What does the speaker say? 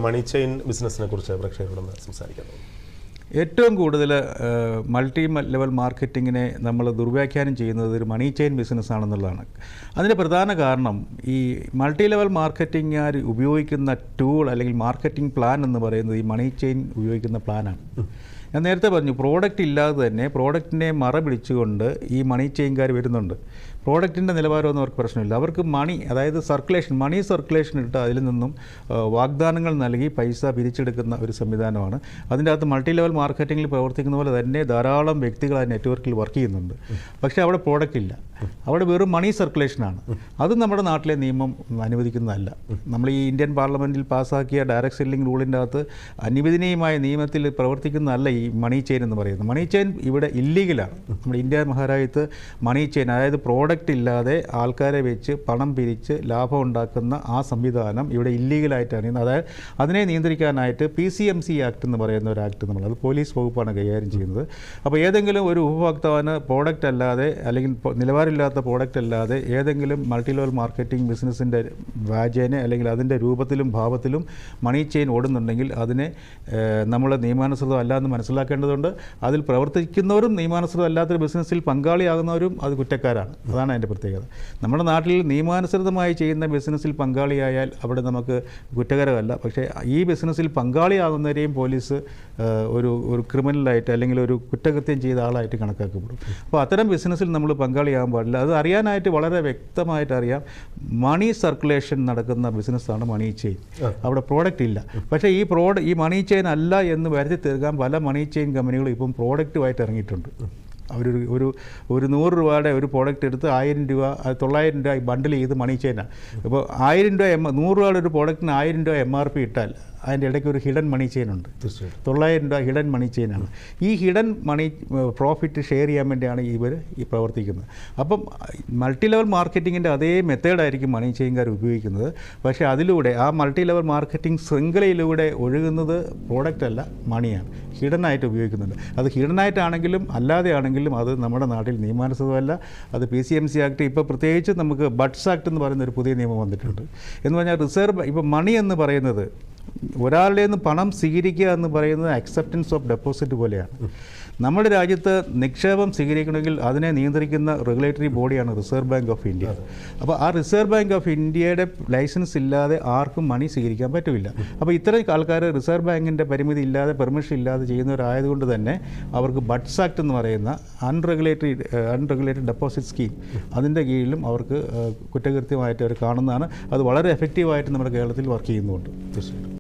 മണി chain ബിസിനസിനെ കുറിച്ച് പ്രേക്ഷകരോട് സംസാരിക്കുന്നു. ഏറ്റവും കൂടുതൽ മൾട്ടി ലെവൽ മാർക്കറ്റിങ്ങിനെ നമ്മൾ ദുർവ്യാഖ്യാനം ചെയ്യുന്നത് ഒരു മണി ചെയിൻ ബിസിനസ് ആണെന്നുള്ളതാണ്. അതിൻ്റെ പ്രധാന കാരണം ഈ മൾട്ടി ലെവൽ മാർക്കറ്റിംഗുകാർ ഉപയോഗിക്കുന്ന ടൂൾ അല്ലെങ്കിൽ മാർക്കറ്റിംഗ് പ്ലാൻ എന്ന് പറയുന്നത് ഈ മണി ചെയിൻ ഉപയോഗിക്കുന്ന പ്ലാനാണ്. ഞാൻ നേരത്തെ പറഞ്ഞു, പ്രോഡക്റ്റ് ഇല്ലാതെ തന്നെ പ്രോഡക്റ്റിനെ മറ പിടിച്ചുകൊണ്ട് ഈ മണി ചെയിൻകാർ വരുന്നുണ്ട്. പ്രോഡക്റ്റിൻ്റെ നിലവാരമൊന്നും അവർക്ക് പ്രശ്നമില്ല. അവർക്ക് അതായത് മണി സർക്കുലേഷൻ ഇട്ട് അതിൽ നിന്നും വാഗ്ദാനങ്ങൾ നൽകി പൈസ പിരിച്ചെടുക്കുന്ന ഒരു സംവിധാനമാണ്. അതിൻ്റെ അകത്ത് മൾട്ടി ലെവൽ മാർക്കറ്റിങ്ങിൽ പ്രവർത്തിക്കുന്ന പോലെ തന്നെ ധാരാളം വ്യക്തികൾ ആ നെറ്റ്വർക്കിൽ വർക്ക് ചെയ്യുന്നുണ്ട്. പക്ഷേ അവിടെ പ്രോഡക്റ്റ് ഇല്ല, അവിടെ വെറും മണി സർക്കുലേഷനാണ്. അത് നമ്മുടെ നാട്ടിലെ നിയമം അനുവദിക്കുന്നതല്ല. നമ്മൾ ഈ ഇന്ത്യൻ പാർലമെൻറ്റിൽ പാസ്സാക്കിയ ഡയറക്റ്റ് സെല്ലിംഗ് റൂളിൻ്റെ അകത്ത് അനുവദനീയമായ നിയമത്തിൽ പ്രവർത്തിക്കുന്നതല്ല ഈ മണി ചെയിൻ എന്ന് പറയുന്നത്. മണി ചെയിൻ ഇവിടെ ഇല്ലീഗലാണ്. നമ്മുടെ ഇന്ത്യ മഹാരാജ്യത്ത് മണി ചെയിൻ, അതായത് പ്രോഡക്റ്റ് ഇല്ലാതെ ആൾക്കാരെ വെച്ച് പണം പിരിച്ച് ലാഭം ഉണ്ടാക്കുന്ന ആ സംവിധാനം ഇവിടെ ഇല്ലീഗലായിട്ടാണ്. അതായത് അതിനെ നിയന്ത്രിക്കാനായിട്ട് PCMC ആക്ട് എന്ന് പറയുന്ന ഒരു ആക്ട് അത് പോലീസ് വകുപ്പാണ് കൈകാര്യം ചെയ്യുന്നത്. അപ്പോൾ ഏതെങ്കിലും ഒരു ഉപഭോക്താവിന് പ്രോഡക്റ്റ് അല്ലാതെ അല്ലെങ്കിൽ നിലവാരമില്ലാത്ത പ്രോഡക്റ്റ് അല്ലാതെ ഏതെങ്കിലും മൾട്ടി ലെവൽ മാർക്കറ്റിംഗ് ബിസിനസ്സിൻ്റെ വ്യാജേന അല്ലെങ്കിൽ അതിൻ്റെ രൂപത്തിലും ഭാവത്തിലും മണി ചെയിൻ ഓടുന്നുണ്ടെങ്കിൽ അതിനെ നമ്മൾ നിയമാനുസൃതം അല്ല എന്ന് മനസ്സിലാക്കേണ്ടതുണ്ട്. അതിൽ പ്രവർത്തിക്കുന്നവരും നിയമാനുസൃതം അല്ലാത്തൊരു ബിസിനസ്സിൽ പങ്കാളിയാകുന്നവരും അത് കുറ്റക്കാരാണ്. അതാണ് അതിൻ്റെ പ്രത്യേകത. നമ്മുടെ നാട്ടിൽ നിയമാനുസൃതമായി ചെയ്യുന്ന ബിസിനസ്സിൽ പങ്കാളിയായാൽ അവിടെ നമുക്ക് കുറ്റകരമല്ല. പക്ഷേ ഈ ബിസിനസ്സിൽ പങ്കാളിയാകുന്നവരെയും പോലീസ് ഒരു ക്രിമിനലായിട്ട് അല്ലെങ്കിൽ ഒരു കുറ്റകൃത്യം ചെയ്ത ആളായിട്ട് കണക്കാക്കപ്പെടും. അപ്പോൾ അത്തരം ബിസിനസ്സിൽ നമ്മൾ പങ്കാളിയാകാൻ പാടില്ല. അത് അറിയാനായിട്ട് വളരെ വ്യക്തമായിട്ട് അറിയാം. മണി സർക്കുലേഷൻ നടക്കുന്ന ബിസിനസ്സാണ് മണി ചെയിൻ. അവിടെ പ്രോഡക്റ്റ് ഇല്ല. പക്ഷേ ഈ മണി ചെയിൻ അല്ല എന്ന് വരുത്തി തീർക്കാൻ പല മണി ചെയിൻ കമ്പനികളും ഇപ്പം പ്രോഡക്റ്റുമായിട്ട് ഇറങ്ങിയിട്ടുണ്ട്. ഒരു 100 രൂപയുടെ ഒരു പ്രോഡക്റ്റ് എടുത്ത് 1000 രൂപ 900 രൂപ ബണ്ടിൽ ചെയ്ത് മണി ചെയിനാണ്. ഇപ്പോൾ 1000 രൂപ 100 രൂപയുടെ ഒരു പ്രോഡക്റ്റിന് 1000 രൂപ MRP ഇട്ടാൽ അതിൻ്റെ ഇടയ്ക്ക് ഒരു ഹിഡൻ മണി ചെയിൻ ഉണ്ട്. 900 രൂപ ഹിഡൻ മണി ചെയിനാണ്. ഈ ഹിഡൻ മണി പ്രോഫിറ്റ് ഷെയർ ചെയ്യാൻ വേണ്ടിയാണ് ഇവർ പ്രവർത്തിക്കുന്നത്. അപ്പം മൾട്ടി ലെവൽ മാർക്കറ്റിങ്ങിൻ്റെ അതേ മെത്തേഡായിരിക്കും മണി ചെയിൻകാർ ഉപയോഗിക്കുന്നത്. പക്ഷേ അതിലൂടെ ആ മൾട്ടി ലെവൽ മാർക്കറ്റിംഗ് ശൃംഖലയിലൂടെ ഒഴുകുന്നത് പ്രോഡക്റ്റ് അല്ല, മണിയാണ്. ഹിഡനായിട്ട് ഉപയോഗിക്കുന്നുണ്ട്. അത് ഹിഡനായിട്ടാണെങ്കിലും അല്ലാതെ ആണെങ്കിലും അത് നമ്മുടെ നാട്ടിൽ നിയമാനുസൃതമല്ല. അത് PCMC ആക്ട്, ഇപ്പോൾ പ്രത്യേകിച്ച് നമുക്ക് ബഡ്സ് ആക്ട് എന്ന് പറയുന്ന ഒരു പുതിയ നിയമം വന്നിട്ടുണ്ട്. എന്ന് പറഞ്ഞാൽ ഇപ്പോൾ മണി എന്ന് പറയുന്നത് ഒരാളുടെ നിന്ന് പണം സ്വീകരിക്കുക എന്ന് പറയുന്നത് അക്സെപ്റ്റൻസ് ഓഫ് ഡെപ്പോസിറ്റ് പോലെയാണ്. നമ്മുടെ രാജ്യത്ത് നിക്ഷേപം സ്വീകരിക്കണമെങ്കിൽ അതിനെ നിയന്ത്രിക്കുന്ന റെഗുലേറ്ററി ബോഡിയാണ് റിസർവ് ബാങ്ക് ഓഫ് ഇന്ത്യ. അപ്പോൾ ആ റിസർവ് ബാങ്ക് ഓഫ് ഇന്ത്യയുടെ ലൈസൻസ് ഇല്ലാതെ ആർക്കും മണി സ്വീകരിക്കാൻ പറ്റില്ല. അപ്പോൾ ഇത്തരം ആൾക്കാർ റിസർവ് ബാങ്കിൻ്റെ പരിമിതി ഇല്ലാതെ പെർമിഷൻ ഇല്ലാതെ ചെയ്യുന്നവരായതുകൊണ്ട് തന്നെ അവർക്ക് ബഡ്സ് ആക്ട് എന്ന് പറയുന്ന അൺറെഗുലേറ്റഡ് ഡെപ്പോസിറ്റ് സ്കീം അതിൻ്റെ കീഴിലും അവർക്ക് കുറ്റകൃത്യമായിട്ട് അവർ കാണുന്നതാണ്. അത് വളരെ എഫക്റ്റീവായിട്ട് നമ്മുടെ കേരളത്തിൽ വർക്ക് ചെയ്യുന്നുണ്ട്. തീർച്ചയായിട്ടും.